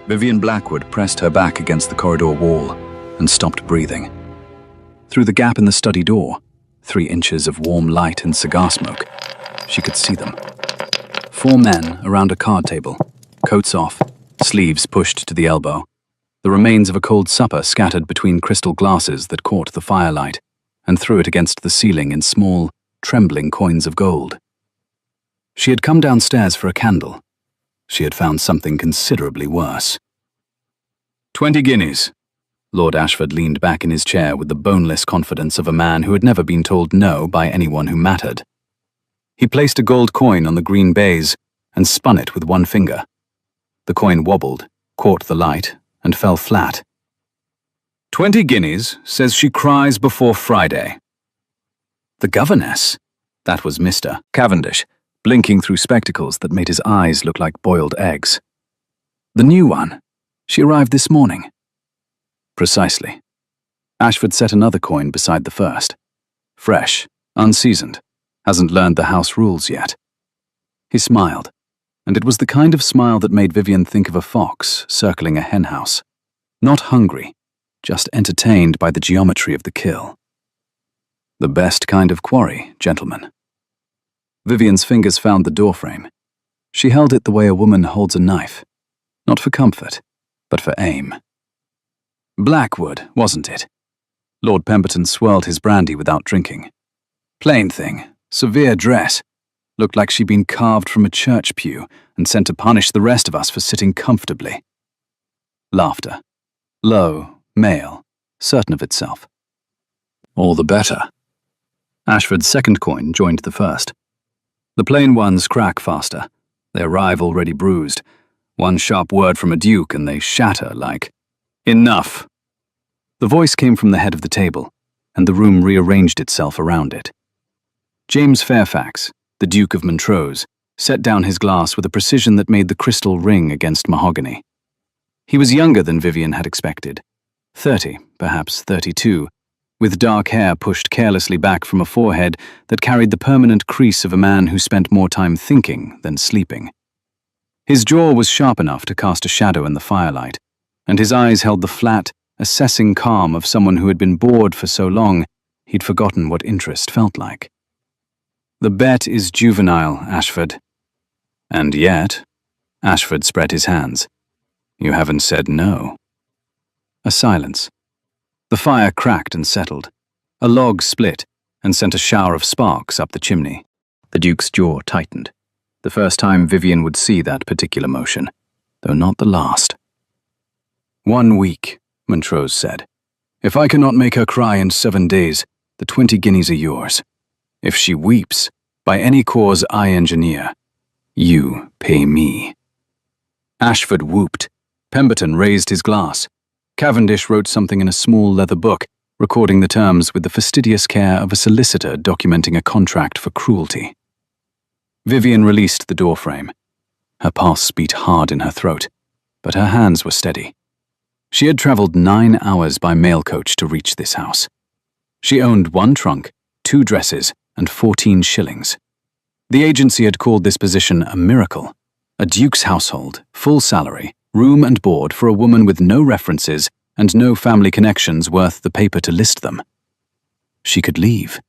Vivian Blackwood pressed her back against the corridor wall and stopped breathing. Through the gap in the study door, 3 inches of warm light and cigar smoke, she could see them. 4 men around a card table, coats off, sleeves pushed to the elbow, the remains of a cold supper scattered between crystal glasses that caught the firelight and threw it against the ceiling in small, trembling coins of gold. She had come downstairs for a candle. She had found something considerably worse. 20 guineas. Lord Ashford leaned back in his chair with the boneless confidence of a man who had never been told no by anyone who mattered. He placed a gold coin on the green baize and spun it with one finger. The coin wobbled, caught the light, and fell flat. 20 guineas says she cries before Friday. The governess? That was Mr. Cavendish, blinking through spectacles that made his eyes look like boiled eggs. The new one. She arrived this morning. Precisely. Ashford set another coin beside the first. Fresh, unseasoned, hasn't learned the house rules yet. He smiled, and it was the kind of smile that made Vivian think of a fox circling a henhouse. Not hungry, just entertained by the geometry of the kill. The best kind of quarry, gentlemen. Vivian's fingers found the doorframe. She held it the way a woman holds a knife, not for comfort, but for aim. Blackwood, wasn't it? Lord Pemberton swirled his brandy without drinking. Plain thing, severe dress. Looked like she'd been carved from a church pew and sent to punish the rest of us for sitting comfortably. Laughter. Low, male, certain of itself. All the better. Ashford's second coin joined the first. The plain ones crack faster. They arrive already bruised. One sharp word from a duke and they shatter like, "Enough!" The voice came from the head of the table, and the room rearranged itself around it. James Fairfax, the Duke of Montrose, set down his glass with a precision that made the crystal ring against mahogany. He was younger than Vivian had expected. 30, perhaps 32, with dark hair pushed carelessly back from a forehead that carried the permanent crease of a man who spent more time thinking than sleeping. His jaw was sharp enough to cast a shadow in the firelight, and his eyes held the flat, assessing calm of someone who had been bored for so long he'd forgotten what interest felt like. The bet is juvenile, Ashford. And yet, Ashford spread his hands. You haven't said no. A silence. The fire cracked and settled. A log split and sent a shower of sparks up the chimney. The Duke's jaw tightened. The first time Vivian would see that particular motion, though not the last. 1 week, Montrose said. If I cannot make her cry in 7 days, the 20 guineas are yours. If she weeps, by any cause I engineer, you pay me. Ashford whooped. Pemberton raised his glass. Cavendish wrote something in a small leather book, recording the terms with the fastidious care of a solicitor documenting a contract for cruelty. Vivian released the doorframe. Her pulse beat hard in her throat, but her hands were steady. She had traveled 9 hours by mail coach to reach this house. She owned 1 trunk, 2 dresses, and 14 shillings. The agency had called this position a miracle. A duke's household, full salary, room and board for a woman with no references and no family connections worth the paper to list them. She could leave,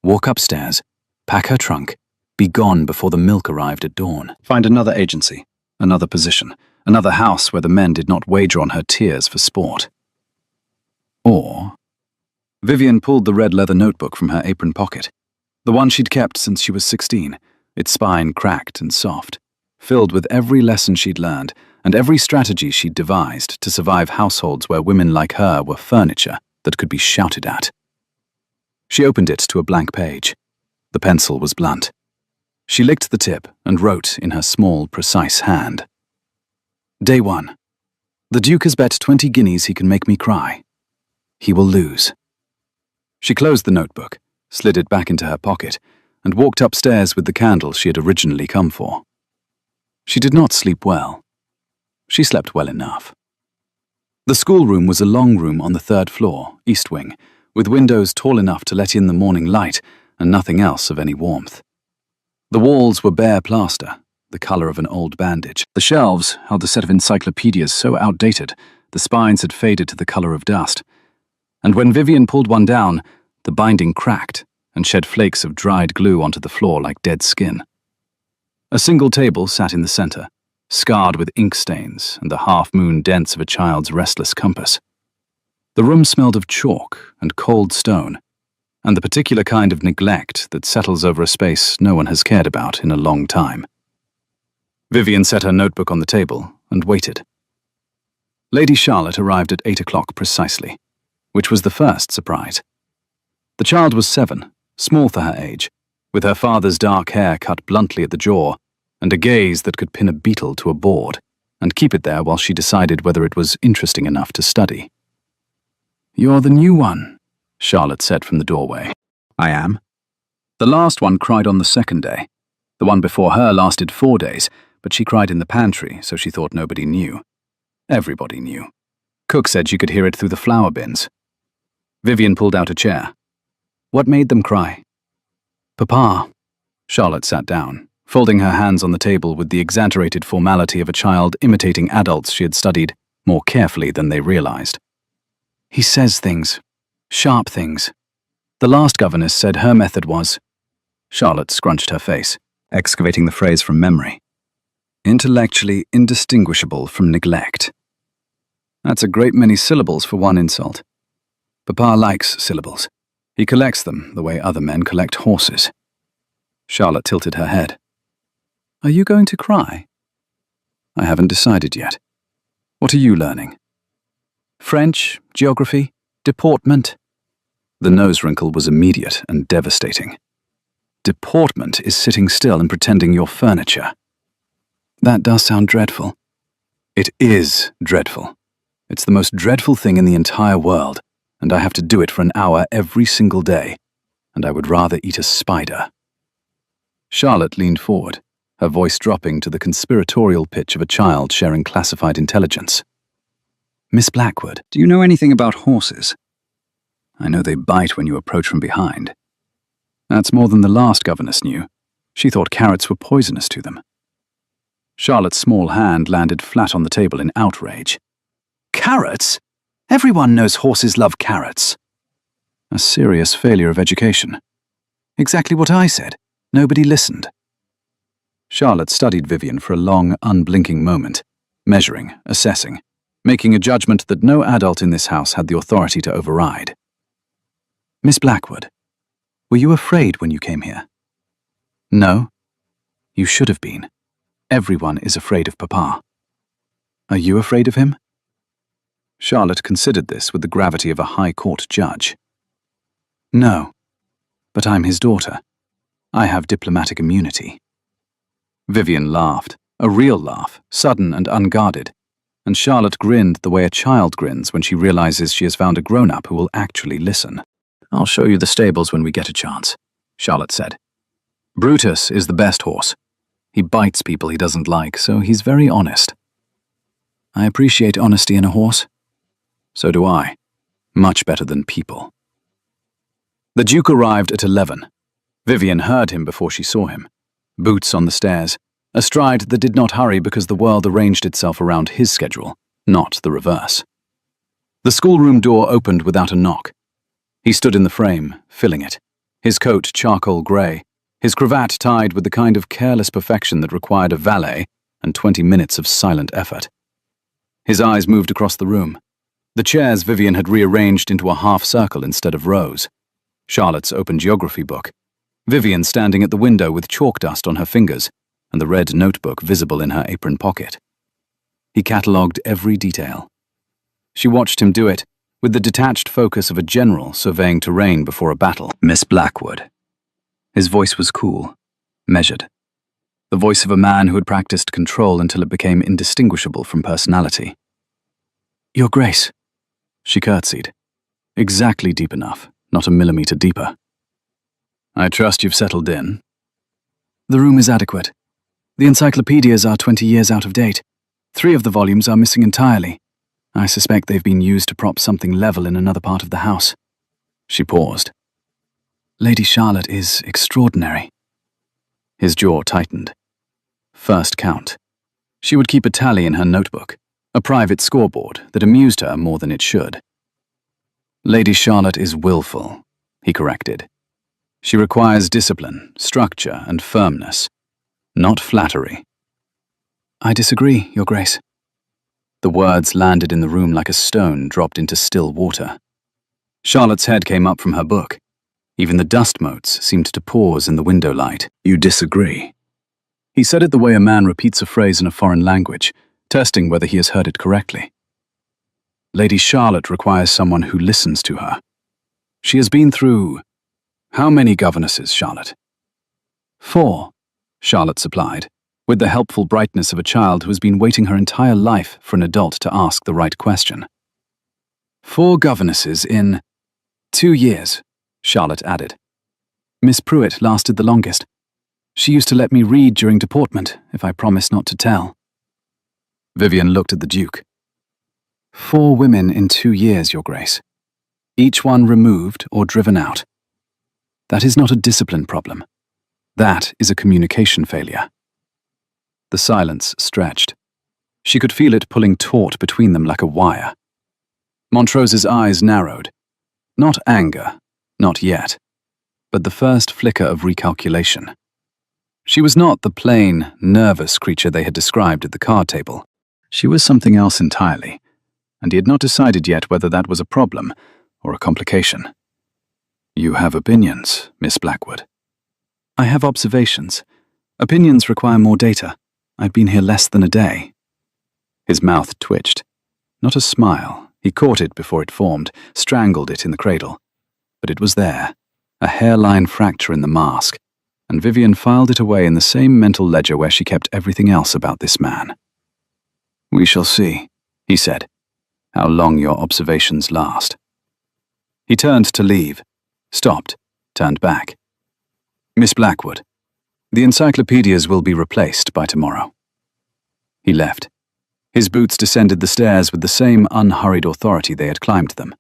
walk upstairs, pack her trunk, be gone before the milk arrived at dawn. Find another agency, another position, another house where the men did not wager on her tears for sport. Or... Vivian pulled the red leather notebook from her apron pocket, the one she'd kept since she was 16, its spine cracked and soft, filled with every lesson she'd learned and every strategy she'd devised to survive households where women like her were furniture that could be shouted at. She opened it to a blank page. The pencil was blunt. She licked the tip and wrote in her small, precise hand. Day 1. The Duke has bet 20 guineas he can make me cry. He will lose. She closed the notebook, slid it back into her pocket, and walked upstairs with the candle she had originally come for. She did not sleep well. She slept well enough. The schoolroom was a long room on the 3rd floor, east wing, with windows tall enough to let in the morning light and nothing else of any warmth. The walls were bare plaster, the color of an old bandage. The shelves held a set of encyclopedias so outdated, the spines had faded to the color of dust. And when Vivian pulled one down, the binding cracked and shed flakes of dried glue onto the floor like dead skin. A single table sat in the center, scarred with ink stains and the half-moon dents of a child's restless compass. The room smelled of chalk and cold stone, and the particular kind of neglect that settles over a space no one has cared about in a long time. Vivian set her notebook on the table and waited. Lady Charlotte arrived at 8 o'clock precisely, which was the first surprise. The child was 7, small for her age, with her father's dark hair cut bluntly at the jaw, and a gaze that could pin a beetle to a board, and keep it there while she decided whether it was interesting enough to study. "You're the new one," Charlotte said from the doorway. "I am." The last one cried on the second day. The one before her lasted 4 days, but she cried in the pantry, so she thought nobody knew. Everybody knew. Cook said she could hear it through the flour bins. Vivian pulled out a chair. "What made them cry?" "Papa." Charlotte sat down, folding her hands on the table with the exaggerated formality of a child imitating adults she had studied more carefully than they realized. "He says things. Sharp things. The last governess said her method was—" Charlotte scrunched her face, excavating the phrase from memory. "Intellectually indistinguishable from neglect." That's a great many syllables for one insult. Papa likes syllables. He collects them the way other men collect horses. Charlotte tilted her head. "Are you going to cry?" "I haven't decided yet. What are you learning?" "French, geography, deportment." The nose wrinkle was immediate and devastating. "Deportment is sitting still and pretending you're furniture." "That does sound dreadful." "It is dreadful. It's the most dreadful thing in the entire world, and I have to do it for an hour every single day, and I would rather eat a spider." Charlotte leaned forward, her voice dropping to the conspiratorial pitch of a child sharing classified intelligence. "Miss Blackwood, do you know anything about horses?" "I know they bite when you approach from behind." "That's more than the last governess knew. She thought carrots were poisonous to them." Charlotte's small hand landed flat on the table in outrage. "Carrots? Everyone knows horses love carrots." A serious failure of education. Exactly what I said. Nobody listened. Charlotte studied Vivian for a long, unblinking moment, measuring, assessing, making a judgment that no adult in this house had the authority to override. "Miss Blackwood, were you afraid when you came here?" "No. You should have been. Everyone is afraid of Papa." "Are you afraid of him?" Charlotte considered this with the gravity of a high court judge. "No, but I'm his daughter. I have diplomatic immunity." Vivian laughed, a real laugh, sudden and unguarded, and Charlotte grinned the way a child grins when she realizes she has found a grown-up who will actually listen. "I'll show you the stables when we get a chance," Charlotte said. "Brutus is the best horse. He bites people he doesn't like, so he's very honest." "I appreciate honesty in a horse." "So do I. Much better than people." The Duke arrived at 11. Vivian heard him before she saw him. Boots on the stairs, a stride that did not hurry because the world arranged itself around his schedule, not the reverse. The schoolroom door opened without a knock. He stood in the frame, filling it, his coat charcoal grey, his cravat tied with the kind of careless perfection that required a valet and 20 minutes of silent effort. His eyes moved across the room. The chairs Vivian had rearranged into a half-circle instead of rows. Charlotte's open geography book. Vivian standing at the window with chalk dust on her fingers and the red notebook visible in her apron pocket. He catalogued every detail. She watched him do it with the detached focus of a general surveying terrain before a battle. "Miss Blackwood." His voice was cool, measured. The voice of a man who had practiced control until it became indistinguishable from personality. "Your Grace." She curtsied. Exactly deep enough, not a millimeter deeper. "I trust you've settled in." "The room is adequate. The encyclopedias are 20 years out of date. 3 of the volumes are missing entirely. I suspect they've been used to prop something level in another part of the house." She paused. "Lady Charlotte is extraordinary." His jaw tightened. first count. She would keep a tally in her notebook, a private scoreboard that amused her more than it should. Lady Charlotte is willful, he corrected. She requires discipline, structure, and firmness, not flattery. I disagree, Your Grace. The words landed in the room like a stone dropped into still water. Charlotte's head came up from her book. Even the dust motes seemed to pause in the window light. You disagree? He said it the way a man repeats a phrase in a foreign language, testing whether he has heard it correctly. Lady Charlotte requires someone who listens to her. She has been through... How many governesses, Charlotte? 4, Charlotte supplied, with the helpful brightness of a child who has been waiting her entire life for an adult to ask the right question. 4 governesses in 2 years, Charlotte added. Miss Pruitt lasted the longest. She used to let me read during deportment if I promised not to tell. Vivian looked at the Duke. 4 women in 2 years, Your Grace. Each one removed or driven out. That is not a discipline problem. That is a communication failure. The silence stretched. She could feel it pulling taut between them like a wire. Montrose's eyes narrowed. Not anger, not yet, but the first flicker of recalculation. She was not the plain, nervous creature they had described at the card table. She was something else entirely, and he had not decided yet whether that was a problem or a complication. You have opinions, Miss Blackwood. I have observations. Opinions require more data. I've been here less than a day. His mouth twitched. Not a smile. He caught it before it formed, strangled it in the cradle. But it was there, a hairline fracture in the mask, and Vivian filed it away in the same mental ledger where she kept everything else about this man. We shall see, he said, how long your observations last. He turned to leave, stopped, turned back. Miss Blackwood, the encyclopedias will be replaced by tomorrow. He left. His boots descended the stairs with the same unhurried authority they had climbed them.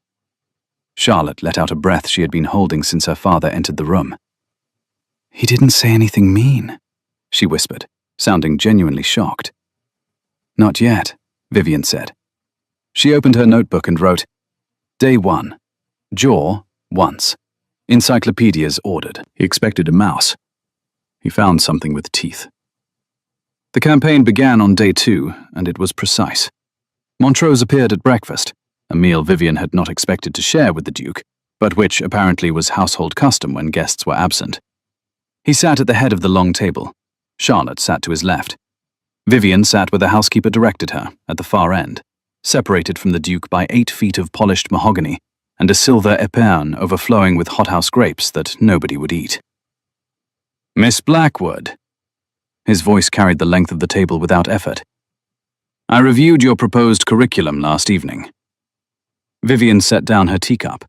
Charlotte let out a breath she had been holding since her father entered the room. He didn't say anything mean, she whispered, sounding genuinely shocked. Not yet, Vivian said. She opened her notebook and wrote, Day 1. Jaw, once. Encyclopedias ordered. He expected a mouse. He found something with teeth. The campaign began on day 2, and it was precise. Montrose appeared at breakfast, a meal Vivian had not expected to share with the Duke, but which apparently was household custom when guests were absent. He sat at the head of the long table. Charlotte sat to his left. Vivian sat where the housekeeper directed her, at the far end, separated from the Duke by 8 feet of polished mahogany and a silver epergne overflowing with hothouse grapes that nobody would eat. Miss Blackwood. His voice carried the length of the table without effort. I reviewed your proposed curriculum last evening. Vivian set down her teacup.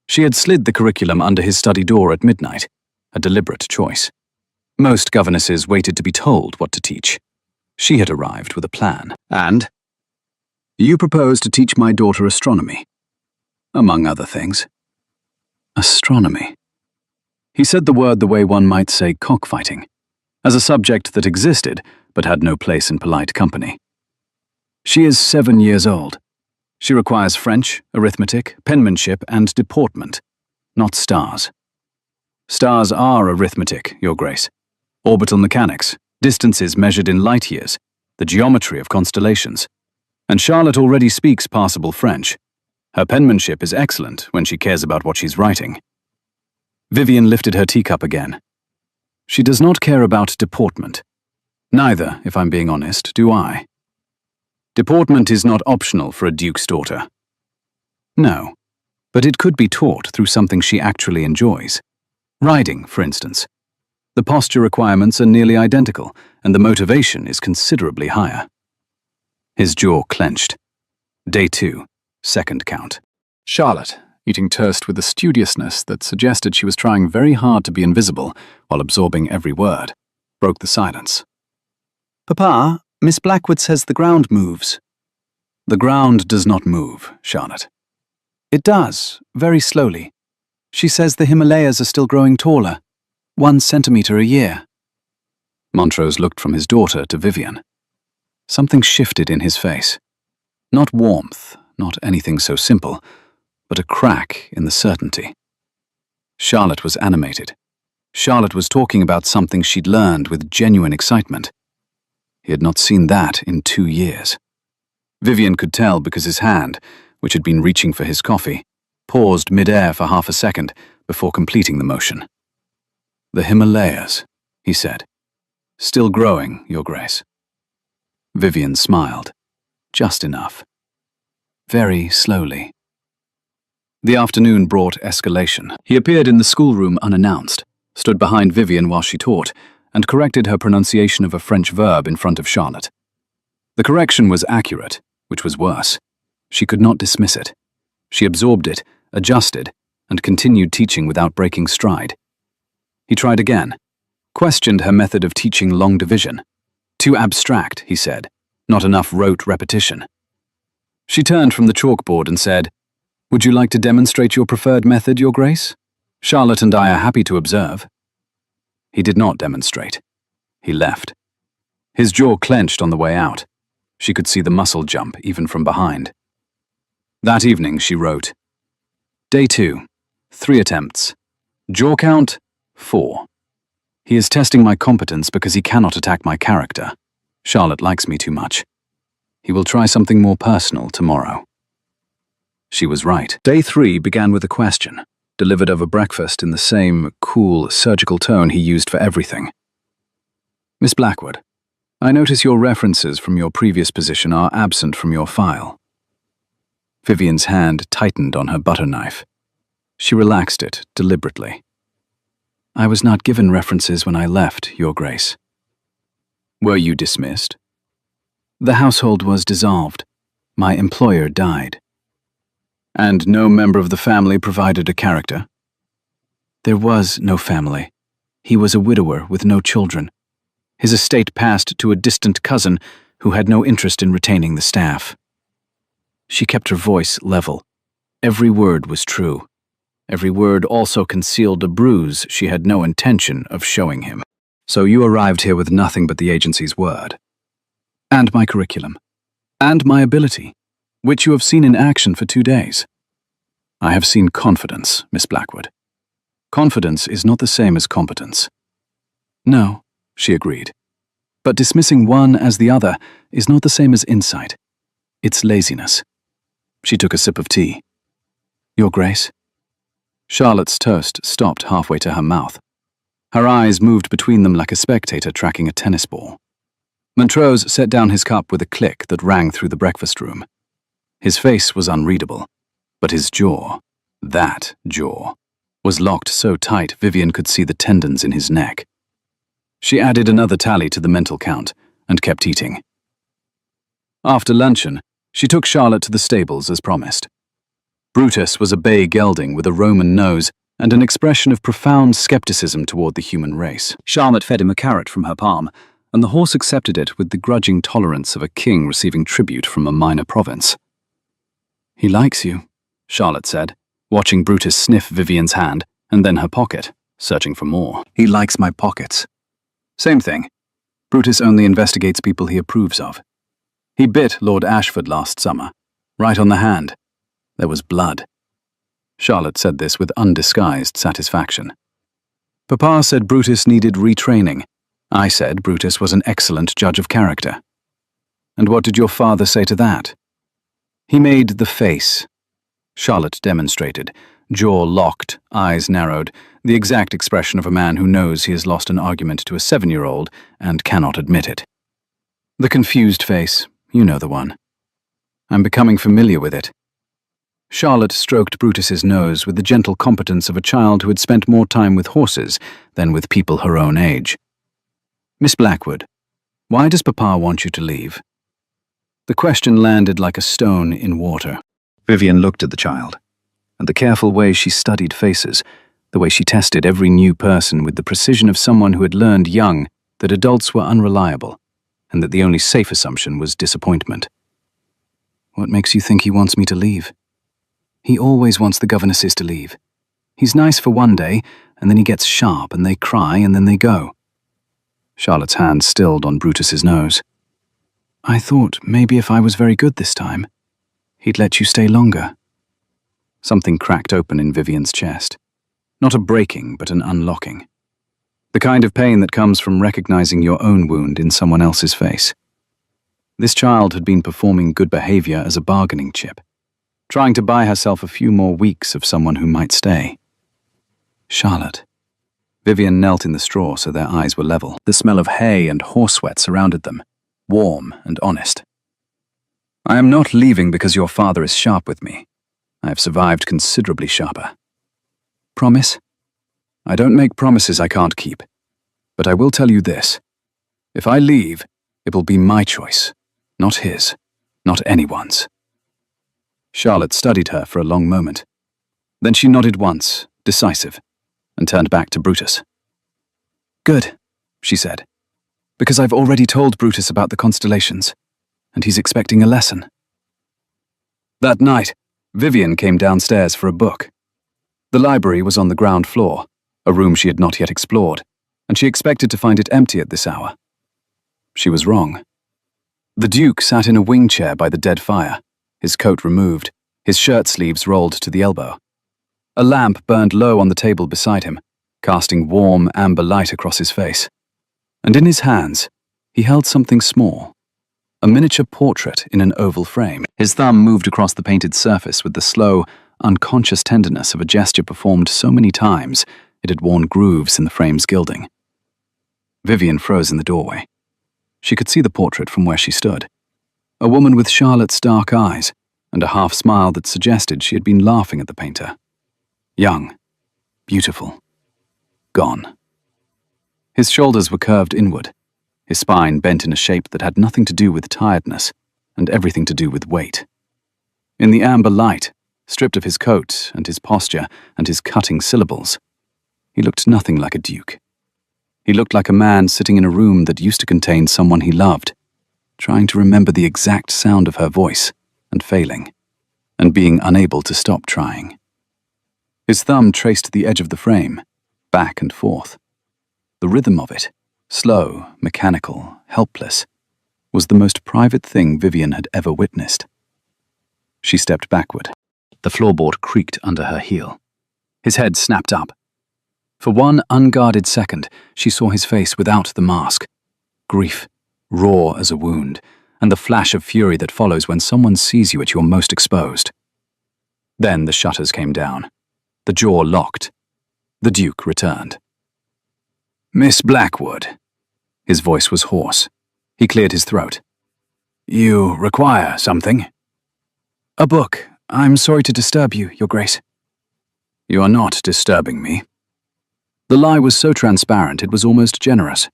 She had slid the curriculum under his study door at midnight, a deliberate choice. Most governesses waited to be told what to teach. She had arrived with a plan. And? You propose to teach my daughter astronomy. Among other things. Astronomy. He said the word the way one might say cockfighting, as a subject that existed but had no place in polite company. She is 7 years old. She requires French, arithmetic, penmanship, and deportment, not stars. Stars are arithmetic, Your Grace. Orbital mechanics, distances measured in light years, the geometry of constellations. And Charlotte already speaks passable French. Her penmanship is excellent when she cares about what she's writing. Vivian lifted her teacup again. She does not care about deportment. Neither, if I'm being honest, do I. Deportment is not optional for a duke's daughter. No, but it could be taught through something she actually enjoys. Riding, for instance. The posture requirements are nearly identical, and the motivation is considerably higher. His jaw clenched. Day 2, second count. Charlotte, eating toast with a studiousness that suggested she was trying very hard to be invisible while absorbing every word, broke the silence. Papa, Miss Blackwood says the ground moves. The ground does not move, Charlotte. It does, very slowly. She says the Himalayas are still growing taller, 1 centimeter a year. Montrose looked from his daughter to Vivian. Something shifted in his face. Not warmth, not anything so simple, but a crack in the certainty. Charlotte was animated. Charlotte was talking about something she'd learned with genuine excitement. He had not seen that in 2 years. Vivian could tell because his hand, which had been reaching for his coffee, paused mid-air for half a second before completing the motion. "The Himalayas," he said. "Still growing, Your Grace." Vivian smiled. Just enough. Very slowly. The afternoon brought escalation. He appeared in the schoolroom unannounced, stood behind Vivian while she taught, and corrected her pronunciation of a French verb in front of Charlotte. The correction was accurate, which was worse. She could not dismiss it. She absorbed it, adjusted, and continued teaching without breaking stride. He tried again, questioned her method of teaching long division. Too abstract, he said, not enough rote repetition. She turned from the chalkboard and said, "Would you like to demonstrate your preferred method, Your Grace? Charlotte and I are happy to observe." He did not demonstrate. He left. His jaw clenched on the way out. She could see the muscle jump even from behind. That evening she wrote, "Day 2, 3 attempts. Jaw count, 4. He is testing my competence because he cannot attack my character. Charlotte likes me too much. He will try something more personal tomorrow." She was right. Day 3 began with a question, delivered over breakfast in the same cool, surgical tone he used for everything. "Miss Blackwood, I notice your references from your previous position are absent from your file." Vivian's hand tightened on her butter knife. She relaxed it deliberately. "I was not given references when I left, Your Grace." "Were you dismissed?" "The household was dissolved. My employer died." "And no member of the family provided a character?" "There was no family. He was a widower with no children. His estate passed to a distant cousin who had no interest in retaining the staff." She kept her voice level. Every word was true. Every word also concealed a bruise she had no intention of showing him. "So you arrived here with nothing but the agency's word. And my curriculum. And my ability, which you have seen in action for 2 days." "I have seen confidence, Miss Blackwood. Confidence is not the same as competence." "No," she agreed. "But dismissing one as the other is not the same as insight. It's laziness." She took a sip of tea. "Your Grace?" Charlotte's toast stopped halfway to her mouth. Her eyes moved between them like a spectator tracking a tennis ball. Montrose set down his cup with a click that rang through the breakfast room. His face was unreadable, but his jaw, that jaw, was locked so tight Vivian could see the tendons in his neck. She added another tally to the mental count and kept eating. After luncheon, she took Charlotte to the stables as promised. Brutus was a bay gelding with a Roman nose and an expression of profound skepticism toward the human race. Charlotte fed him a carrot from her palm, and the horse accepted it with the grudging tolerance of a king receiving tribute from a minor province. "He likes you," Charlotte said, watching Brutus sniff Vivian's hand and then her pocket, searching for more. "He likes my pockets." Same thing. Brutus only investigates people he approves of. He bit Lord Ashford last summer, right on the hand. There was blood. Charlotte said this with undisguised satisfaction. Papa said Brutus needed retraining. I said Brutus was an excellent judge of character. And what did your father say to that? He made the face. Charlotte demonstrated, jaw locked, eyes narrowed, the exact expression of a man who knows he has lost an argument to a 7-year-old and cannot admit it. The confused face, you know the one. I'm becoming familiar with it. Charlotte stroked Brutus's nose with the gentle competence of a child who had spent more time with horses than with people her own age. "Miss Blackwood, why does Papa want you to leave?" The question landed like a stone in water. Vivian looked at the child, and the careful way she studied faces, the way she tested every new person with the precision of someone who had learned young that adults were unreliable, and that the only safe assumption was disappointment. "What makes you think he wants me to leave?" "He always wants the governesses to leave. He's nice for one day, and then he gets sharp, and they cry, and then they go." Charlotte's hand stilled on Brutus's nose. "I thought maybe if I was very good this time, he'd let you stay longer." Something cracked open in Vivian's chest. Not a breaking, but an unlocking. The kind of pain that comes from recognizing your own wound in someone else's face. This child had been performing good behavior as a bargaining chip, trying to buy herself a few more weeks of someone who might stay. Charlotte. Vivian knelt in the straw so their eyes were level. The smell of hay and horsesweat surrounded them, warm and honest. "I am not leaving because your father is sharp with me. I have survived considerably sharper." "Promise?" "I don't make promises I can't keep. But I will tell you this. If I leave, it will be my choice, not his, not anyone's." Charlotte studied her for a long moment. Then she nodded once, decisive, and turned back to Brutus. "Good," she said, "because I've already told Brutus about the constellations, and he's expecting a lesson." That night, Vivian came downstairs for a book. The library was on the ground floor, a room she had not yet explored, and she expected to find it empty at this hour. She was wrong. The Duke sat in a wing chair by the dead fire, his coat removed, his shirt sleeves rolled to the elbow. A lamp burned low on the table beside him, casting warm amber light across his face. And in his hands, he held something small, a miniature portrait in an oval frame. His thumb moved across the painted surface with the slow, unconscious tenderness of a gesture performed so many times it had worn grooves in the frame's gilding. Vivian froze in the doorway. She could see the portrait from where she stood. A woman with Charlotte's dark eyes and a half smile that suggested she had been laughing at the painter. Young, beautiful, gone. His shoulders were curved inward, his spine bent in a shape that had nothing to do with tiredness and everything to do with weight. In the amber light, stripped of his coat and his posture and his cutting syllables, he looked nothing like a duke. He looked like a man sitting in a room that used to contain someone he loved, trying to remember the exact sound of her voice and failing, and being unable to stop trying. His thumb traced the edge of the frame, back and forth. The rhythm of it, slow, mechanical, helpless, was the most private thing Vivian had ever witnessed. She stepped backward. The floorboard creaked under her heel. His head snapped up. For one unguarded second, she saw his face without the mask. Grief, raw as a wound, and the flash of fury that follows when someone sees you at your most exposed. Then the shutters came down. The jaw locked. The Duke returned. "Miss Blackwood." His voice was hoarse. He cleared his throat. "You require something?" "A book. I'm sorry to disturb you, Your Grace." "You are not disturbing me." The lie was so transparent it was almost generous.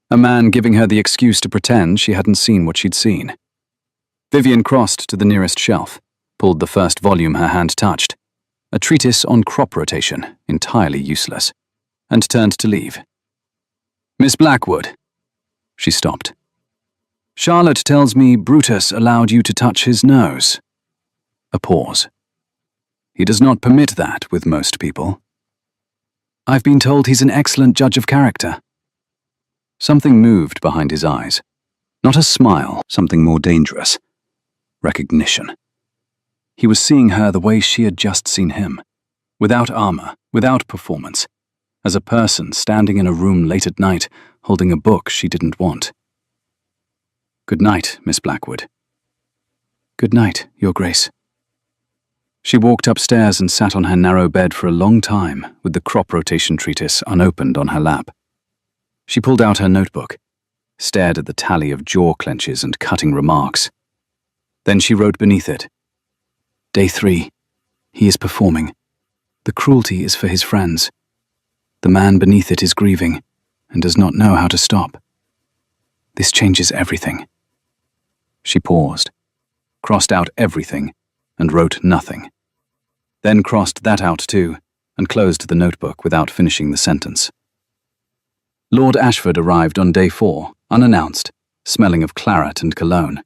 A man giving her the excuse to pretend she hadn't seen what she'd seen. Vivian crossed to the nearest shelf, pulled the first volume her hand touched, a treatise on crop rotation, entirely useless, and turned to leave. "Miss Blackwood." She stopped. "Charlotte tells me Brutus allowed you to touch his nose." A pause. "He does not permit that with most people." "I've been told he's an excellent judge of character." Something moved behind his eyes. Not a smile, something more dangerous. Recognition. He was seeing her the way she had just seen him, without armor, without performance, as a person standing in a room late at night, holding a book she didn't want. "Good night, Miss Blackwood." "Good night, Your Grace." She walked upstairs and sat on her narrow bed for a long time, with the crop rotation treatise unopened on her lap. She pulled out her notebook, stared at the tally of jaw clenches and cutting remarks. Then she wrote beneath it, "Day 3. He is performing. The cruelty is for his friends. The man beneath it is grieving and does not know how to stop. This changes everything." She paused, crossed out everything, and wrote nothing. Then crossed that out too, and closed the notebook without finishing the sentence. Lord Ashford arrived on day 4, unannounced, smelling of claret and cologne.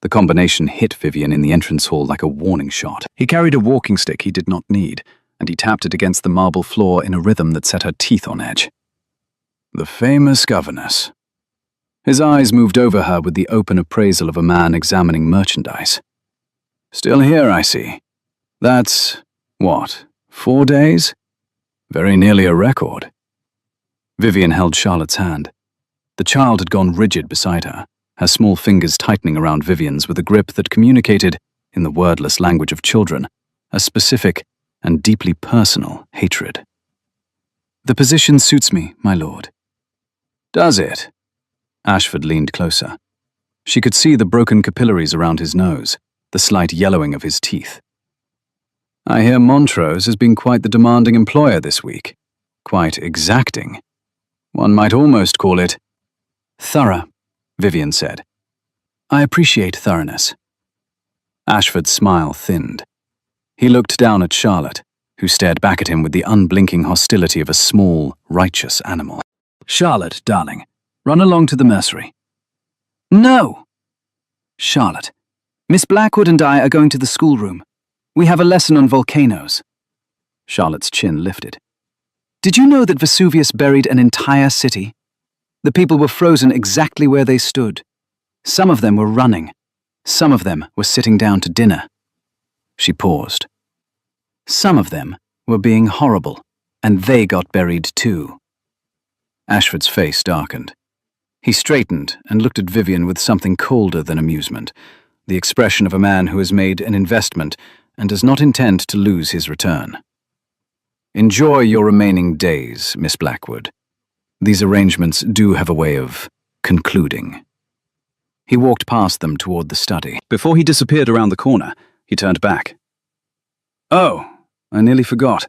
The combination hit Vivian in the entrance hall like a warning shot. He carried a walking stick he did not need, and he tapped it against the marble floor in a rhythm that set her teeth on edge. "The famous Governess," His eyes moved over her with the open appraisal of a man examining merchandise. Still here, I see. That's, what, 4 days? Very nearly a record. Vivian held Charlotte's hand. The child had gone rigid beside her, her small fingers tightening around Vivian's with a grip that communicated, in the wordless language of children, a specific and deeply personal hatred. The position suits me, my lord. Does it? Ashford leaned closer. She could see the broken capillaries around his nose, the slight yellowing of his teeth. I hear Montrose has been quite the demanding employer this week. Quite exacting. One might almost call it thorough, Vivian said. I appreciate thoroughness. Ashford's smile thinned. He looked down at Charlotte, who stared back at him with the unblinking hostility of a small, righteous animal. Charlotte, darling, run along to the nursery. No! Charlotte, Miss Blackwood and I are going to the schoolroom. We have a lesson on volcanoes. Charlotte's chin lifted. Did you know that Vesuvius buried an entire city? The people were frozen exactly where they stood. Some of them were running. Some of them were sitting down to dinner. She paused. Some of them were being horrible, and they got buried too. Ashford's face darkened. He straightened and looked at Vivian with something colder than amusement, the expression of a man who has made an investment and does not intend to lose his return. Enjoy your remaining days, Miss Blackwood. These arrangements do have a way of concluding. He walked past them toward the study. Before he disappeared around the corner, he turned back. Oh, I nearly forgot.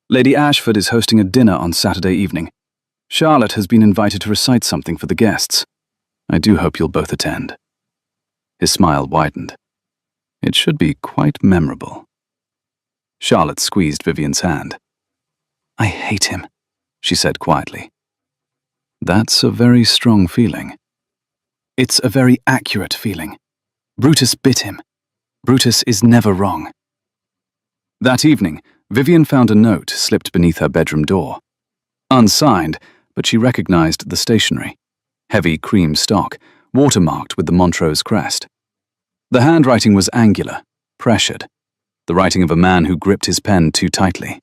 Lady Ashford is hosting a dinner on Saturday evening. Charlotte has been invited to recite something for the guests. I do hope you'll both attend. His smile widened. It should be quite memorable. Charlotte squeezed Vivian's hand. I hate him, she said quietly. That's a very strong feeling. It's a very accurate feeling. Brutus bit him. Brutus is never wrong. That evening, Vivian found a note slipped beneath her bedroom door. Unsigned, but she recognized the stationery. Heavy cream stock, watermarked with the Montrose crest. The handwriting was angular, pressured, the writing of a man who gripped his pen too tightly.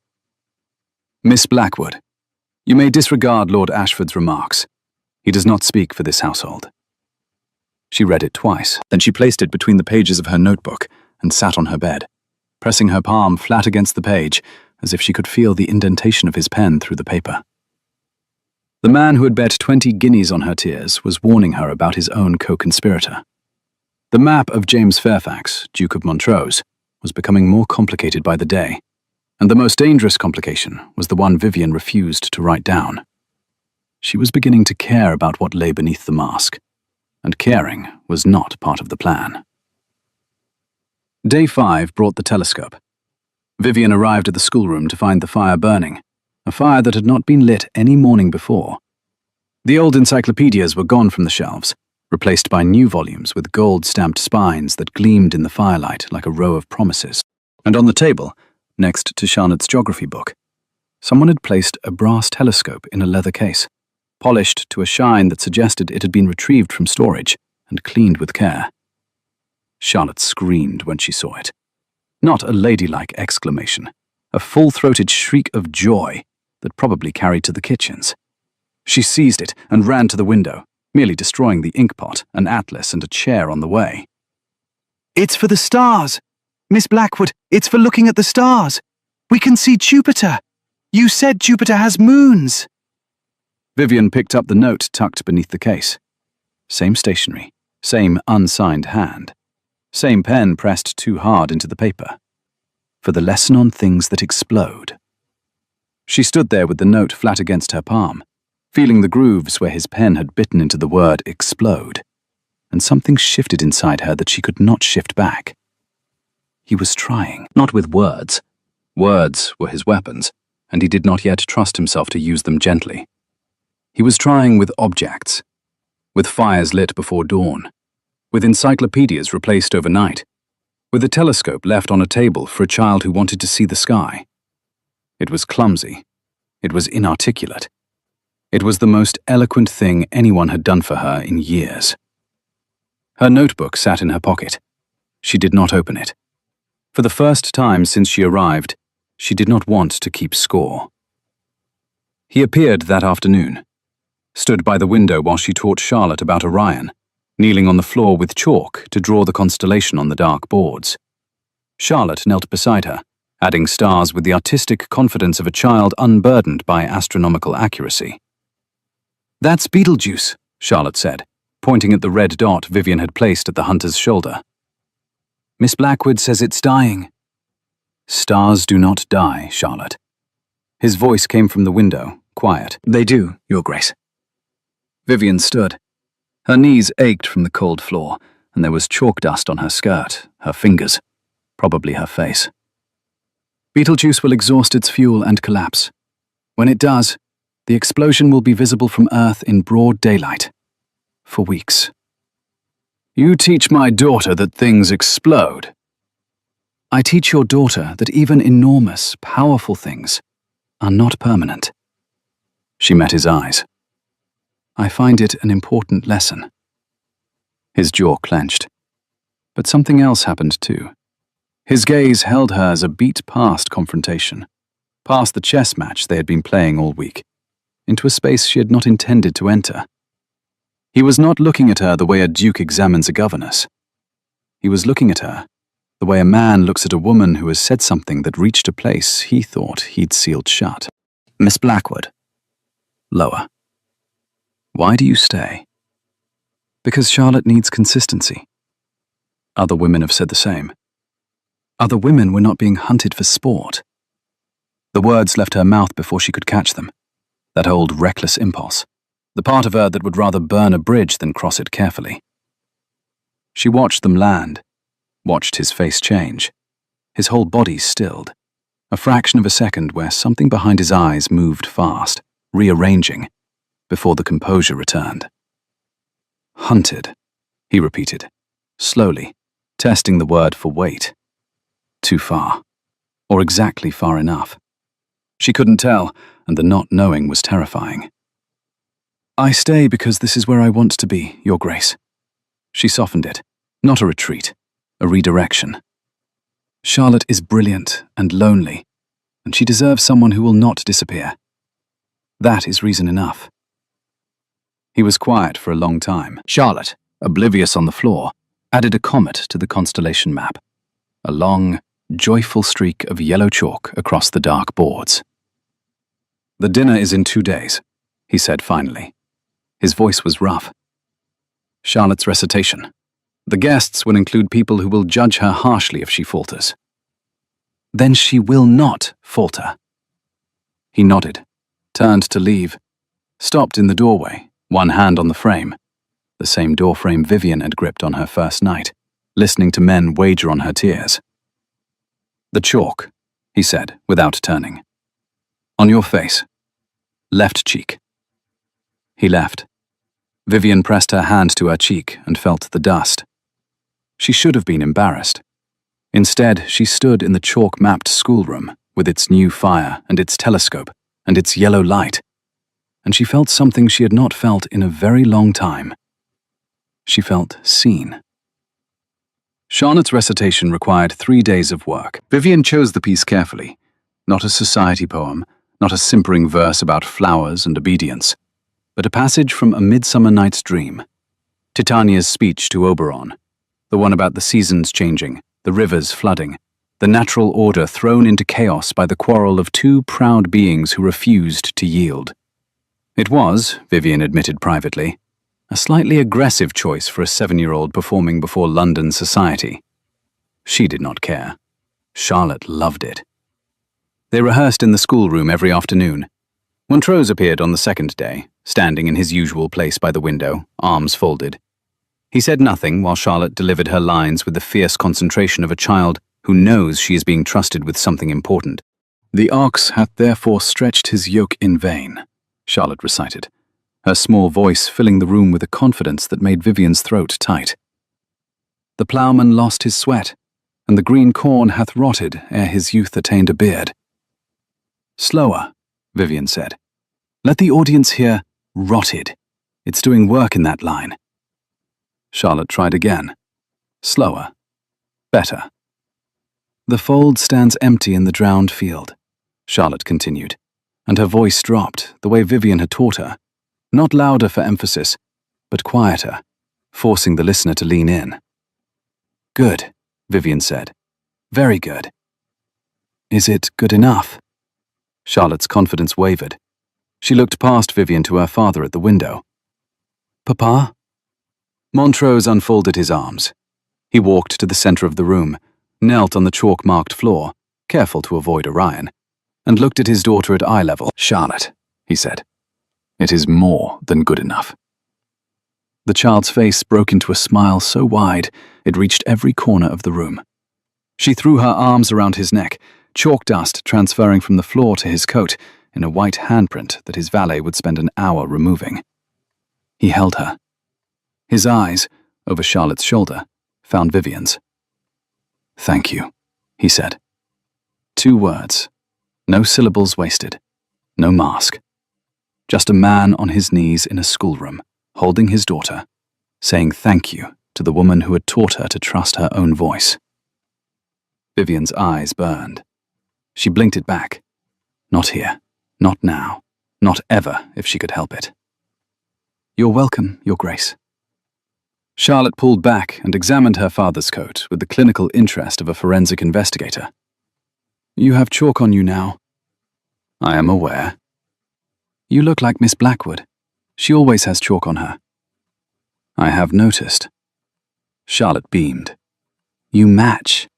Miss Blackwood, you may disregard Lord Ashford's remarks. He does not speak for this household. She read it twice, then she placed it between the pages of her notebook and sat on her bed, pressing her palm flat against the page as if she could feel the indentation of his pen through the paper. The man who had bet 20 guineas on her tears was warning her about his own co-conspirator. The map of James Fairfax, Duke of Montrose, was becoming more complicated by the day, and the most dangerous complication was the one Vivian refused to write down. She was beginning to care about what lay beneath the mask, and caring was not part of the plan. Day 5 brought the telescope. Vivian arrived at the schoolroom to find the fire burning, a fire that had not been lit any morning before. The old encyclopedias were gone from the shelves, replaced by new volumes with gold-stamped spines that gleamed in the firelight like a row of promises. And on the table, next to Charlotte's geography book, someone had placed a brass telescope in a leather case, polished to a shine that suggested it had been retrieved from storage and cleaned with care. Charlotte screamed when she saw it. Not a ladylike exclamation, a full-throated shriek of joy that probably carried to the kitchens. She seized it and ran to the window, merely destroying the inkpot, an atlas, and a chair on the way. It's for the stars! Miss Blackwood, it's for looking at the stars! We can see Jupiter! You said Jupiter has moons! Vivian picked up the note tucked beneath the case. Same stationery, same unsigned hand, same pen pressed too hard into the paper. For the lesson on things that explode. She stood there with the note flat against her palm, feeling the grooves where his pen had bitten into the word explode, and something shifted inside her that she could not shift back. He was trying, not with words. Words were his weapons, and he did not yet trust himself to use them gently. He was trying with objects, with fires lit before dawn, with encyclopedias replaced overnight, with a telescope left on a table for a child who wanted to see the sky. It was clumsy. It was inarticulate. It was the most eloquent thing anyone had done for her in years. Her notebook sat in her pocket. She did not open it. For the first time since she arrived, she did not want to keep score. He appeared that afternoon, stood by the window while she taught Charlotte about Orion, kneeling on the floor with chalk to draw the constellation on the dark boards. Charlotte knelt beside her, adding stars with the artistic confidence of a child unburdened by astronomical accuracy. "That's Betelgeuse," Charlotte said, pointing at the red dot Vivian had placed at the hunter's shoulder. "Miss Blackwood says it's dying." "Stars do not die, Charlotte." His voice came from the window, quiet. "They do, Your Grace." Vivian stood. Her knees ached from the cold floor, and there was chalk dust on her skirt, her fingers, probably her face. "Betelgeuse will exhaust its fuel and collapse. When it does, the explosion will be visible from Earth in broad daylight. For weeks." "You teach my daughter that things explode." "I teach your daughter that even enormous, powerful things are not permanent." She met his eyes. "I find it an important lesson." His jaw clenched. But something else happened too. His gaze held her as a beat past confrontation, past the chess match they had been playing all week, into a space she had not intended to enter. He was not looking at her the way a duke examines a governess. He was looking at her the way a man looks at a woman who has said something that reached a place he thought he'd sealed shut. "Miss Blackwood." Lower. "Why do you stay?" "Because Charlotte needs consistency." Other women have said the same. Other women were not being hunted for sport. The words left her mouth before she could catch them. That old reckless impulse. The part of her that would rather burn a bridge than cross it carefully. She watched them land, watched his face change. His whole body stilled. A fraction of a second where something behind his eyes moved fast, rearranging, before the composure returned. "Hunted," he repeated, slowly, testing the word for weight. Too far, or exactly far enough. She couldn't tell, and the not knowing was terrifying. "I stay because this is where I want to be, Your Grace." She softened it, not a retreat, a redirection. "Charlotte is brilliant and lonely, and she deserves someone who will not disappear. That is reason enough." He was quiet for a long time. Charlotte, oblivious on the floor, added a comet to the constellation map. A long, joyful streak of yellow chalk across the dark boards. "The dinner is in 2 days," he said finally. His voice was rough. "Charlotte's recitation. The guests will include people who will judge her harshly if she falters." "Then she will not falter." He nodded, turned to leave, stopped in the doorway, one hand on the frame, the same doorframe Vivian had gripped on her first night, listening to men wager on her tears. "The chalk," he said, without turning. "On your face. Left cheek." He left. Vivian pressed her hand to her cheek and felt the dust. She should have been embarrassed. Instead, she stood in the chalk-mapped schoolroom with its new fire and its telescope and its yellow light, and she felt something she had not felt in a very long time. She felt seen. Charlotte's recitation required 3 days of work. Vivian chose the piece carefully. Not a society poem, not a simpering verse about flowers and obedience, but a passage from A Midsummer Night's Dream. Titania's speech to Oberon, the one about the seasons changing, the rivers flooding, the natural order thrown into chaos by the quarrel of two proud beings who refused to yield. It was, Vivian admitted privately, a slightly aggressive choice for a 7-year-old performing before London society. She did not care. Charlotte loved it. They rehearsed in the schoolroom every afternoon. Montrose appeared on the second day, standing in his usual place by the window, arms folded. He said nothing while Charlotte delivered her lines with the fierce concentration of a child who knows she is being trusted with something important. "The ox hath therefore stretched his yoke in vain," Charlotte recited, her small voice filling the room with a confidence that made Vivian's throat tight. "The ploughman lost his sweat, and the green corn hath rotted ere his youth attained a beard." "Slower," Vivian said. Let the audience hear rotted. It's doing work in that line. Charlotte tried again. Slower. Better. The fold stands empty in the drowned field, Charlotte continued, and her voice dropped the way Vivian had taught her, not louder for emphasis, but quieter, forcing the listener to lean in. Good, Vivian said. Very good. Is it good enough? Charlotte's confidence wavered. She looked past Vivian to her father at the window. Papa? Montrose unfolded his arms. He walked to the center of the room, knelt on the chalk-marked floor, careful to avoid Orion, and looked at his daughter at eye level. Charlotte, he said, it is more than good enough. The child's face broke into a smile so wide it reached every corner of the room. She threw her arms around his neck, chalk dust transferring from the floor to his coat in a white handprint that his valet would spend an hour removing. He held her. His eyes, over Charlotte's shoulder, found Vivian's. Thank you, he said. 2 words. No syllables wasted. No mask. Just a man on his knees in a schoolroom, holding his daughter, saying thank you to the woman who had taught her to trust her own voice. Vivian's eyes burned. She blinked it back. Not here. Not now. Not ever, if she could help it. You're welcome, Your Grace. Charlotte pulled back and examined her father's coat with the clinical interest of a forensic investigator. You have chalk on you now. I am aware. You look like Miss Blackwood. She always has chalk on her. I have noticed. Charlotte beamed. You match.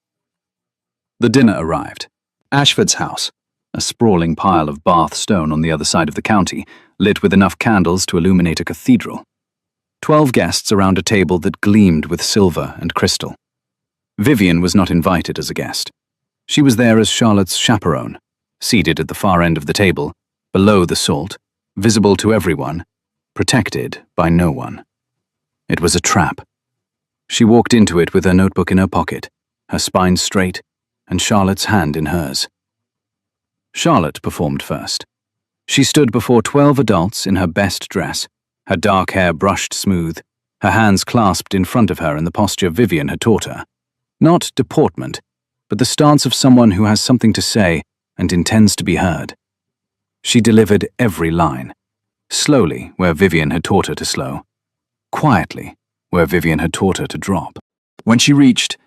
The dinner arrived. Ashford's house, a sprawling pile of Bath stone on the other side of the county, lit with enough candles to illuminate a cathedral. 12 guests around a table that gleamed with silver and crystal. Vivian was not invited as a guest. She was there as Charlotte's chaperone, seated at the far end of the table, below the salt, visible to everyone, protected by no one. It was a trap. She walked into it with her notebook in her pocket, her spine straight, and Charlotte's hand in hers. Charlotte performed first. She stood before 12 adults in her best dress, her dark hair brushed smooth, her hands clasped in front of her in the posture Vivian had taught her. Not deportment, but the stance of someone who has something to say and intends to be heard. She delivered every line, slowly where Vivian had taught her to slow, quietly where Vivian had taught her to drop. When she reached,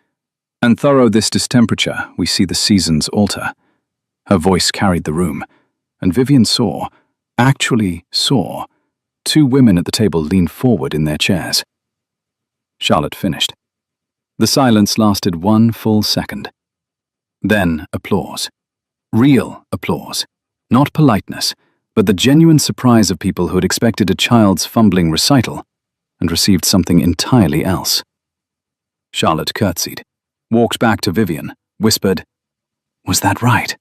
"And thorough this distemperature, we see the seasons alter," her voice carried the room, and Vivian actually saw, 2 women at the table lean forward in their chairs. Charlotte finished. The silence lasted 1 full second. Then applause. Real applause. Not politeness, but the genuine surprise of people who had expected a child's fumbling recital and received something entirely else. Charlotte curtsied, walked back to Vivian, whispered, "Was that right?"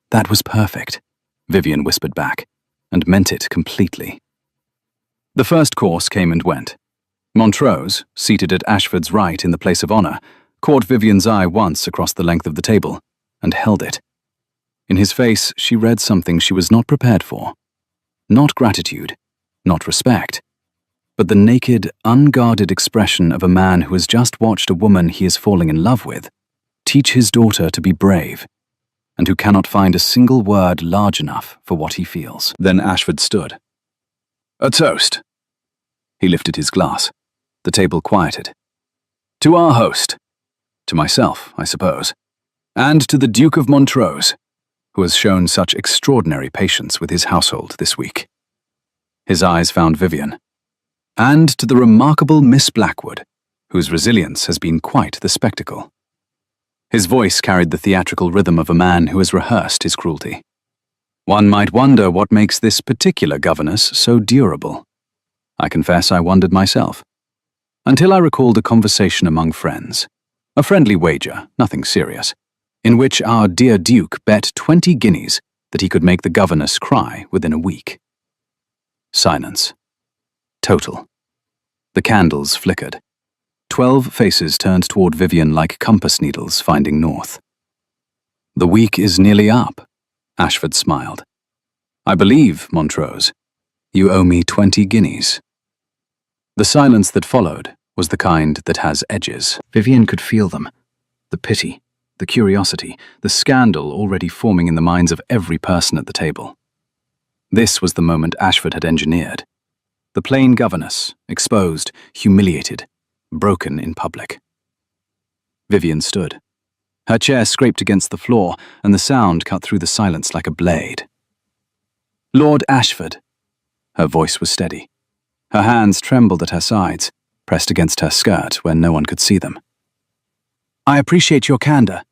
"That was perfect," Vivian whispered back, and meant it completely. The first course came and went. Montrose, seated at Ashford's right in the place of honor, caught Vivian's eye once across the length of the table, and held it. In his face, she read something she was not prepared for. Not gratitude, not respect, but the naked, unguarded expression of a man who has just watched a woman he is falling in love with teach his daughter to be brave, and who cannot find a single word large enough for what he feels. Then Ashford stood. "A toast." He lifted his glass. The table quieted. "To our host. To myself, I suppose. And to the Duke of Montrose, who has shown such extraordinary patience with his household this week." His eyes found Vivian. "And to the remarkable Miss Blackwood, whose resilience has been quite the spectacle." His voice carried the theatrical rhythm of a man who has rehearsed his cruelty. "One might wonder what makes this particular governess so durable. I confess I wondered myself. Until I recalled a conversation among friends, a friendly wager, nothing serious, in which our dear Duke bet 20 guineas that he could make the governess cry within a week." Silence. Total. The candles flickered. 12 faces turned toward Vivian like compass needles finding north. "The week is nearly up," Ashford smiled. I believe, Montrose, you owe me 20 guineas. The silence that followed was the kind that has edges. Vivian could feel them. The pity, the curiosity, the scandal already forming in the minds of every person at the table. This was the moment Ashford had engineered. The plain governess, exposed, humiliated, broken in public. Vivian stood. Her chair scraped against the floor, and the sound cut through the silence like a blade. Lord Ashford. Her voice was steady. Her hands trembled at her sides, pressed against her skirt where no one could see them. I appreciate your candor.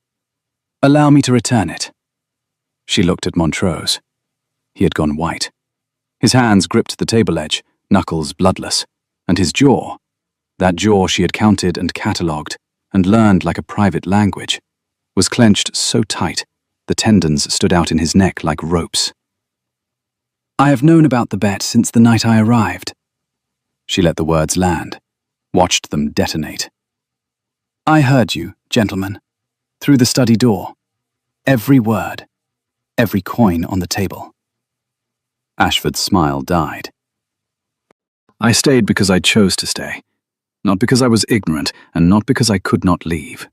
Allow me to return it. She looked at Montrose. He had gone white. His hands gripped the table edge, knuckles bloodless, and his jaw, that jaw she had counted and catalogued and learned like a private language, was clenched so tight the tendons stood out in his neck like ropes. I have known about the bet since the night I arrived. She let the words land, watched them detonate. I heard you, gentlemen, through the study door. Every word, every coin on the table. Ashford's smile died. I stayed because I chose to stay, not because I was ignorant and not because I could not leave.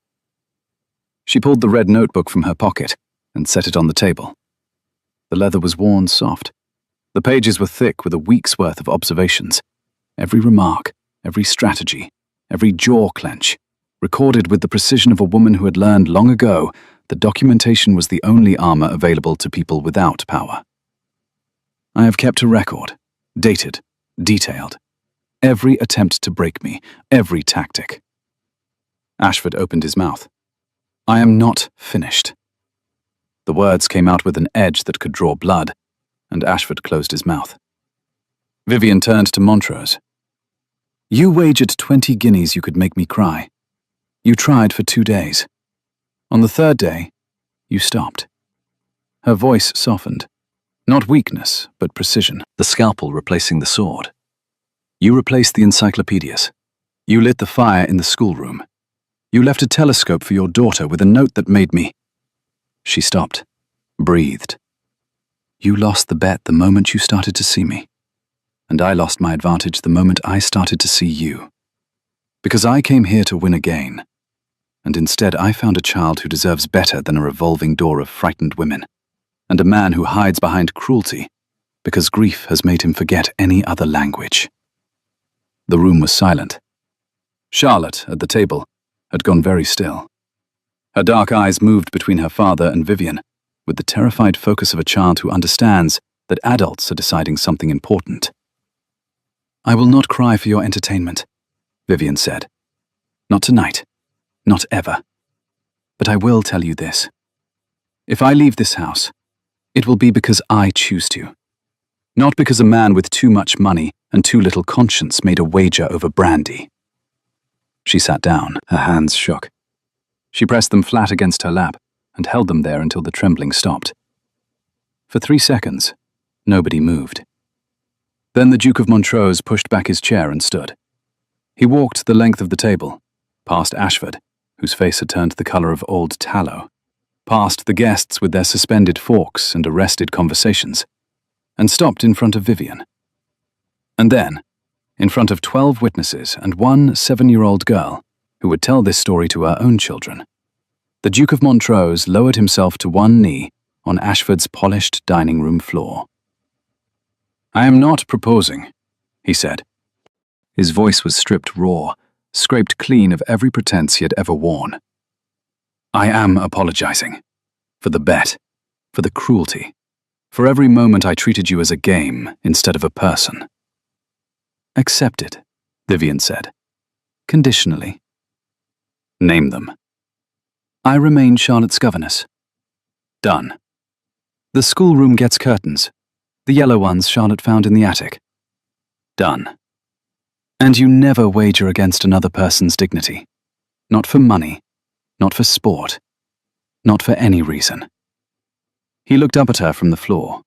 She pulled the red notebook from her pocket and set it on the table. The leather was worn soft. The pages were thick with a week's worth of observations. Every remark, every strategy, every jaw clench, recorded with the precision of a woman who had learned long ago that documentation was the only armor available to people without power. I have kept a record, dated, detailed. Every attempt to break me, every tactic. Ashford opened his mouth. I am not finished. The words came out with an edge that could draw blood, and Ashford closed his mouth. Vivian turned to Montrose. You wagered 20 guineas you could make me cry. You tried for 2 days. On the third day, you stopped. Her voice softened. Not weakness, but precision, the scalpel replacing the sword. You replaced the encyclopedias. You lit the fire in the schoolroom. You left a telescope for your daughter with a note that made me... She stopped, breathed. You lost the bet the moment you started to see me. And I lost my advantage the moment I started to see you. Because I came here to win again. And instead I found a child who deserves better than a revolving door of frightened women. And a man who hides behind cruelty because grief has made him forget any other language. The room was silent. Charlotte, at the table, had gone very still. Her dark eyes moved between her father and Vivian, with the terrified focus of a child who understands that adults are deciding something important. I will not cry for your entertainment, Vivian said. Not tonight, not ever. But I will tell you this. If I leave this house, it will be because I choose to. Not because a man with too much money and too little conscience made a wager over brandy. She sat down, her hands shook. She pressed them flat against her lap and held them there until the trembling stopped. For 3 seconds, nobody moved. Then the Duke of Montrose pushed back his chair and stood. He walked the length of the table, past Ashford, whose face had turned the color of old tallow, past the guests with their suspended forks and arrested conversations, and stopped in front of Vivian. And then, in front of 12 witnesses and one 7-year-old girl who would tell this story to her own children, the Duke of Montrose lowered himself to one knee on Ashford's polished dining room floor. I am not proposing, he said. His voice was stripped raw, scraped clean of every pretense he had ever worn. I am apologizing. For the bet, for the cruelty, for every moment I treated you as a game instead of a person. Accepted, Vivian said. Conditionally. Name them. I remain Charlotte's governess. Done. The schoolroom gets curtains, the yellow ones Charlotte found in the attic. Done. And you never wager against another person's dignity. Not for money, not for sport, not for any reason. He looked up at her from the floor,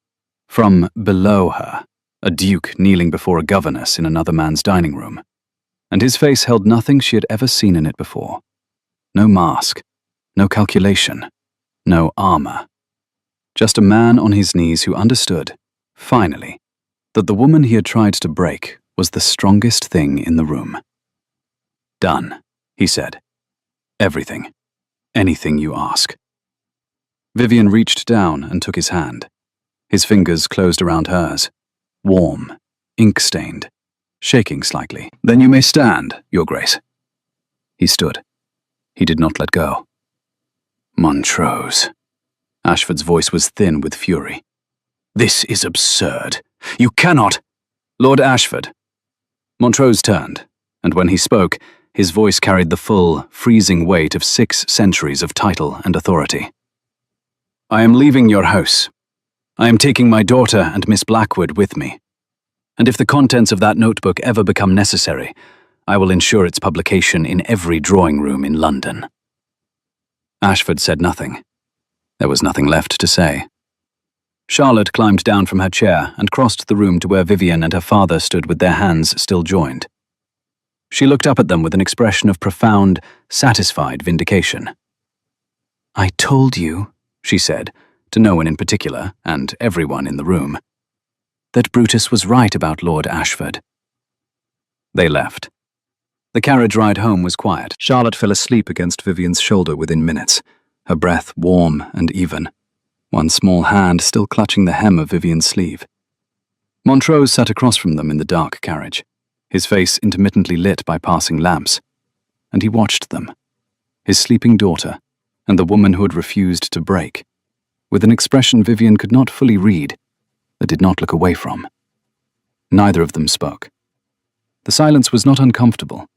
from below her, a duke kneeling before a governess in another man's dining room, and his face held nothing she had ever seen in it before. No mask, no calculation, no armor. Just a man on his knees who understood, finally, that the woman he had tried to break was the strongest thing in the room. "Done," he said. "Everything. Anything you ask." Vivian reached down and took his hand. His fingers closed around hers, warm, ink-stained, shaking slightly. "Then you may stand, Your Grace." He stood. He did not let go. "Montrose." Ashford's voice was thin with fury. "This is absurd. You cannot—" "Lord Ashford." Montrose turned, and when he spoke, his voice carried the full, freezing weight of 6 centuries of title and authority. "I am leaving your house. I am taking my daughter and Miss Blackwood with me. And if the contents of that notebook ever become necessary, I will ensure its publication in every drawing room in London." Ashford said nothing. There was nothing left to say. Charlotte climbed down from her chair and crossed the room to where Vivian and her father stood with their hands still joined. She looked up at them with an expression of profound, satisfied vindication. "I told you," she said, to no one in particular, and everyone in the room, "that Brutus was right about Lord Ashford." They left. The carriage ride home was quiet. Charlotte fell asleep against Vivian's shoulder within minutes, her breath warm and even, one small hand still clutching the hem of Vivian's sleeve. Montrose sat across from them in the dark carriage, his face intermittently lit by passing lamps, and he watched them, his sleeping daughter, and the woman who had refused to break, with an expression Vivian could not fully read, but did not look away from. Neither of them spoke. The silence was not uncomfortable.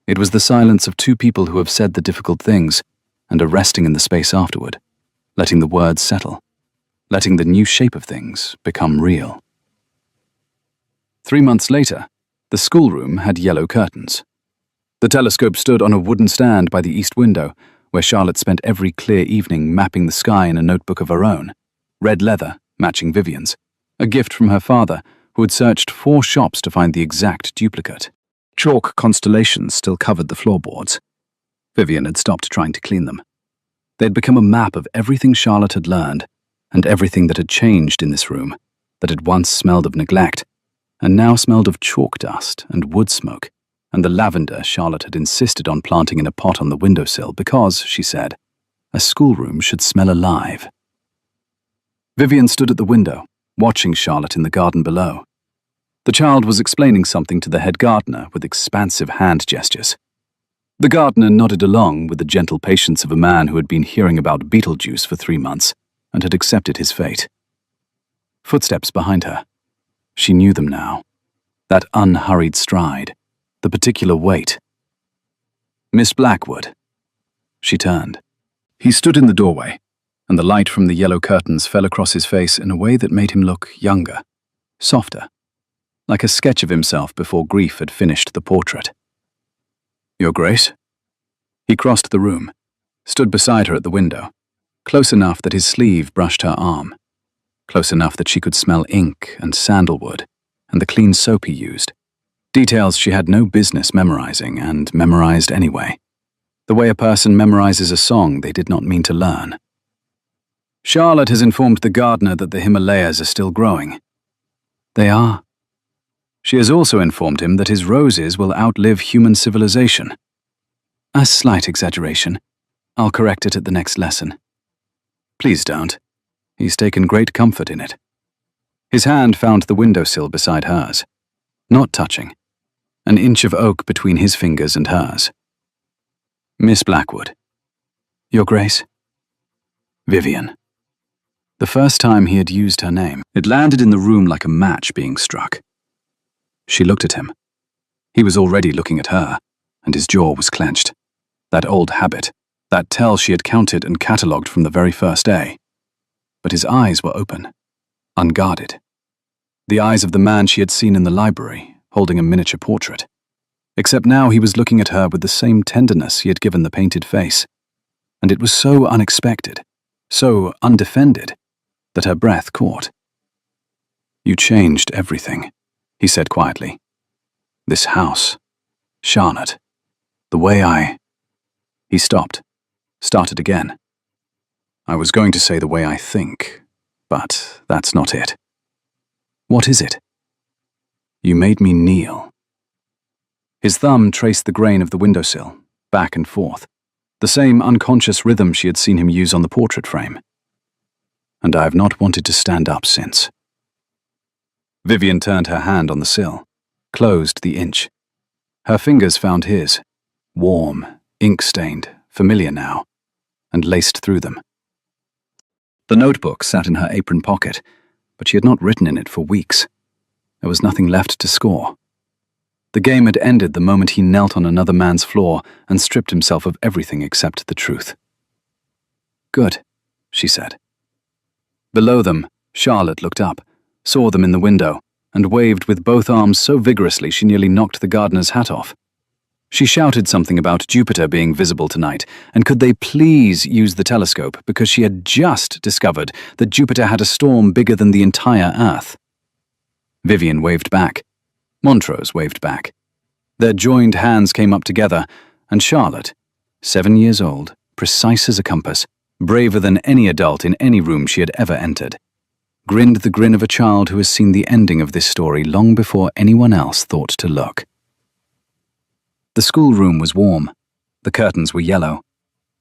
It was the silence of 2 people who have said the difficult things and are resting in the space afterward, letting the words settle, letting the new shape of things become real. 3 months later, the schoolroom had yellow curtains. The telescope stood on a wooden stand by the east window, where Charlotte spent every clear evening mapping the sky in a notebook of her own, red leather, matching Vivian's, a gift from her father, who had searched 4 shops to find the exact duplicate. Chalk constellations still covered the floorboards. Vivian had stopped trying to clean them. They had become a map of everything Charlotte had learned, and everything that had changed in this room, that had once smelled of neglect, and now smelled of chalk dust and wood smoke, and the lavender Charlotte had insisted on planting in a pot on the windowsill because, she said, a schoolroom should smell alive. Vivian stood at the window, watching Charlotte in the garden below. The child was explaining something to the head gardener with expansive hand gestures. The gardener nodded along with the gentle patience of a man who had been hearing about Beetlejuice for 3 months and had accepted his fate. Footsteps behind her. She knew them now. That unhurried stride, the particular weight. "Miss Blackwood." She turned. He stood in the doorway, and the light from the yellow curtains fell across his face in a way that made him look younger, softer, like a sketch of himself before grief had finished the portrait. "Your Grace?" He crossed the room, stood beside her at the window, close enough that his sleeve brushed her arm, close enough that she could smell ink and sandalwood and the clean soap he used, details she had no business memorizing and memorized anyway, the way a person memorizes a song they did not mean to learn. "Charlotte has informed the gardener that the Himalayas are still growing." "They are." "She has also informed him that his roses will outlive human civilization." "A slight exaggeration. I'll correct it at the next lesson." "Please don't. He's taken great comfort in it." His hand found the windowsill beside hers, not touching, an inch of oak between his fingers and hers. "Miss Blackwood." "Your Grace." "Vivian." The first time he had used her name, it landed in the room like a match being struck. She looked at him. He was already looking at her, and his jaw was clenched. That old habit, that tell she had counted and catalogued from the very first day. But his eyes were open, unguarded. The eyes of the man she had seen in the library, holding a miniature portrait. Except now he was looking at her with the same tenderness he had given the painted face. And it was so unexpected, so undefended, that her breath caught. "You changed everything," he said quietly. "This house, Charlotte, the way I—" He stopped, started again. "I was going to say the way I think, but that's not it." What is it? You made me kneel. His thumb traced the grain of the windowsill, back and forth, the same unconscious rhythm she had seen him use on the portrait frame. And I have not wanted to stand up since. Vivian turned her hand on the sill, closed the inch. Her fingers found his, warm, ink-stained, familiar now, and laced through them. The notebook sat in her apron pocket, but she had not written in it for weeks. There was nothing left to score. The game had ended the moment he knelt on another man's floor and stripped himself of everything except the truth. Good, she said. Below them, Charlotte looked up, saw them in the window, and waved with both arms so vigorously she nearly knocked the gardener's hat off. She shouted something about Jupiter being visible tonight, and could they please use the telescope because she had just discovered that Jupiter had a storm bigger than the entire Earth. Vivian waved back. Montrose waved back. Their joined hands came up together, and Charlotte, 7 years old, precise as a compass, braver than any adult in any room she had ever entered, grinned the grin of a child who has seen the ending of this story long before anyone else thought to look. The schoolroom was warm. The curtains were yellow.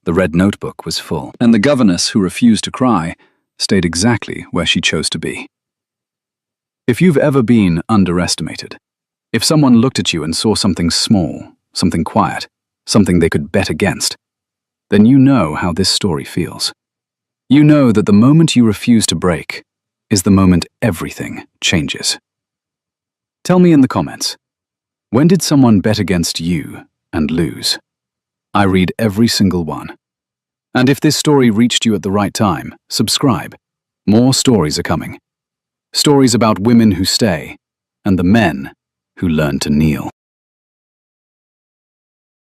The red notebook was full. And the governess, who refused to cry, stayed exactly where she chose to be. If you've ever been underestimated, if someone looked at you and saw something small, something quiet, something they could bet against, then you know how this story feels. You know that the moment you refuse to break is the moment everything changes. Tell me in the comments, when did someone bet against you and lose? I read every single one. And if this story reached you at the right time, subscribe. More stories are coming. Stories about women who stay and the men who learn to kneel.